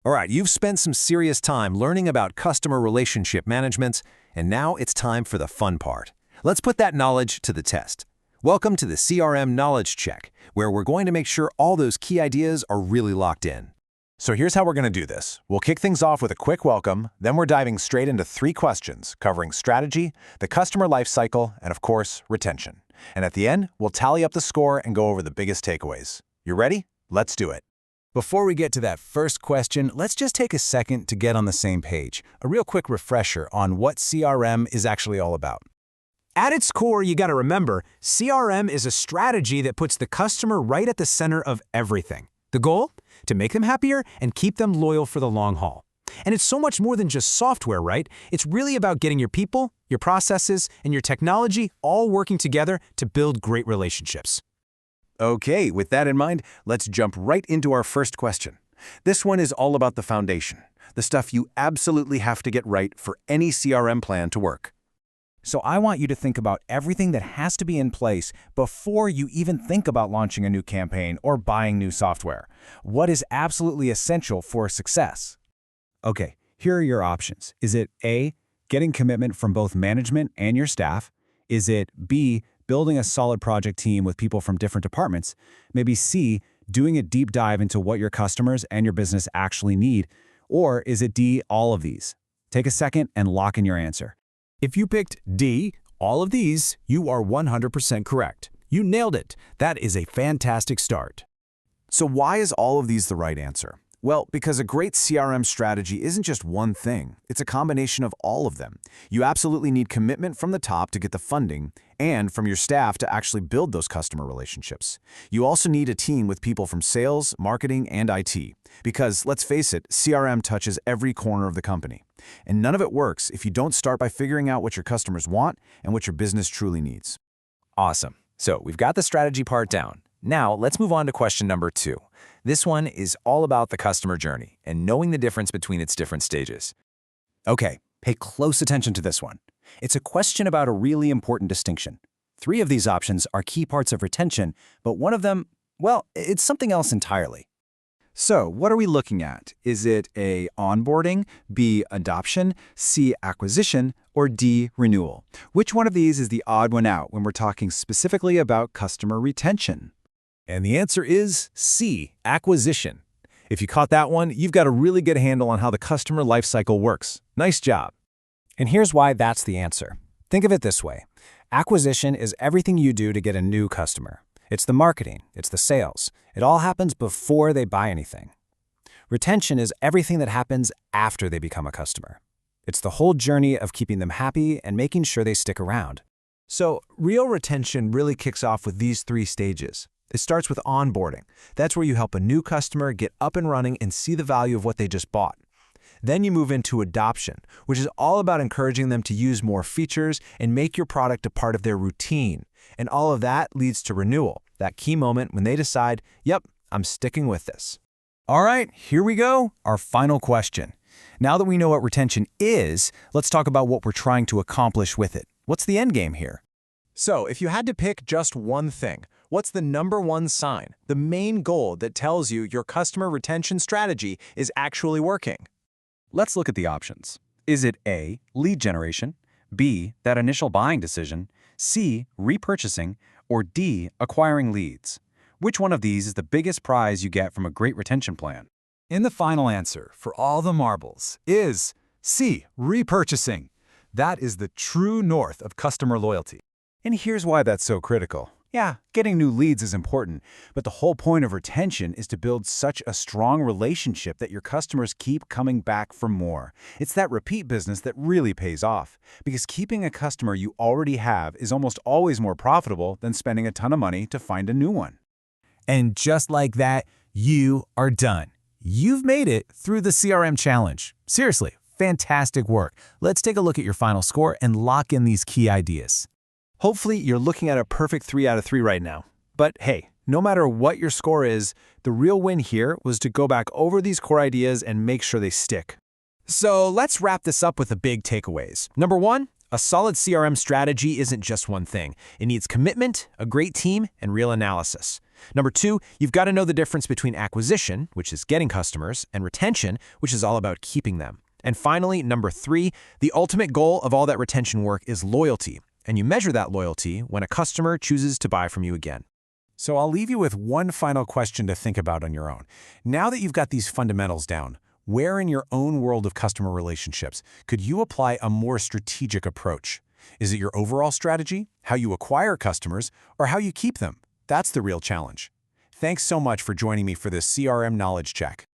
All right, you've spent some serious time learning about customer relationship management, and now it's time for the fun part. Let's put that knowledge to the test. Welcome to the CRM Knowledge Check, where we're going to make sure all those key ideas are really locked in. So here's how we're going to do this. We'll kick things off with a quick welcome, then we're diving straight into 3 questions covering strategy, the customer life cycle, and of course, retention. And at the end, we'll tally up the score and go over the biggest takeaways. You ready? Let's do it. Before we get to that first question, let's just take a second to get on the same page. A real quick refresher on what CRM is actually all about. At its core, you got to remember, CRM is a strategy that puts the customer right at the center of everything. The goal? To make them happier and keep them loyal for the long haul. And it's so much more than just software, right? It's really about getting your people, your processes, and your technology all working together to build great relationships. Okay, with that in mind, let's jump right into our first question. This one is all about the foundation, the stuff you absolutely have to get right for any CRM plan to work. So I want you to think about everything that has to be in place before you even think about launching a new campaign or buying new software. What is absolutely essential for success? Okay, here are your options. Is it A, getting commitment from both management and your staff? Is it B, building a solid project team with people from different departments? Maybe C, doing a deep dive into what your customers and your business actually need? Or is it D, all of these? Take a second and lock in your answer. If you picked D, all of these, you are 100% correct. You nailed it. That is a fantastic start. So why is all of these the right answer? Well, because a great CRM strategy isn't just one thing. It's a combination of all of them. You absolutely need commitment from the top to get the funding and from your staff to actually build those customer relationships. You also need a team with people from sales, marketing, and IT. Because, let's face it, CRM touches every corner of the company. And none of it works if you don't start by figuring out what your customers want and what your business truly needs. Awesome. So we've got the strategy part down. Now, let's move on to question number 2. This one is all about the customer journey and knowing the difference between its different stages. Okay, pay close attention to this one. It's a question about a really important distinction. 3 of these options are key parts of retention, but one of them, well, it's something else entirely. So, what are we looking at? Is it A, onboarding, B, adoption, C, acquisition, or D, renewal? Which one of these is the odd one out when we're talking specifically about customer retention? And the answer is C, acquisition. If you caught that one, you've got a really good handle on how the customer lifecycle works. Nice job. And here's why that's the answer. Think of it this way. Acquisition is everything you do to get a new customer. It's the marketing, it's the sales. It all happens before they buy anything. Retention is everything that happens after they become a customer. It's the whole journey of keeping them happy and making sure they stick around. So, real retention really kicks off with these 3 stages. It starts with onboarding. That's where you help a new customer get up and running and see the value of what they just bought. Then you move into adoption, which is all about encouraging them to use more features and make your product a part of their routine. And all of that leads to renewal, that key moment when they decide, yep, I'm sticking with this. All right, here we go, our final question. Now that we know what retention is, let's talk about what we're trying to accomplish with it. What's the end game here? So, if you had to pick just one thing, what's the number one sign, the main goal that tells you your customer retention strategy is actually working? Let's look at the options. Is it A, lead generation, B, that initial buying decision, C, repurchasing, or D, acquiring leads? Which one of these is the biggest prize you get from a great retention plan? And the final answer for all the marbles is C, repurchasing. That is the true north of customer loyalty. And here's why that's so critical. Yeah, getting new leads is important, but the whole point of retention is to build such a strong relationship that your customers keep coming back for more. It's that repeat business that really pays off, because keeping a customer you already have is almost always more profitable than spending a ton of money to find a new one. And just like that, you are done. You've made it through the CRM challenge. Seriously, fantastic work. Let's take a look at your final score and lock in these key ideas. Hopefully, you're looking at a perfect 3 out of 3 right now. But hey, no matter what your score is, the real win here was to go back over these core ideas and make sure they stick. So let's wrap this up with the big takeaways. Number 1, a solid CRM strategy isn't just one thing. It needs commitment, a great team, and real analysis. Number 2, you've got to know the difference between acquisition, which is getting customers, and retention, which is all about keeping them. And finally, number 3, the ultimate goal of all that retention work is loyalty, and you measure that loyalty when a customer chooses to buy from you again. So I'll leave you with one final question to think about on your own. Now that you've got these fundamentals down, where in your own world of customer relationships could you apply a more strategic approach? Is it your overall strategy, how you acquire customers, or how you keep them? That's the real challenge. Thanks so much for joining me for this CRM Knowledge Check.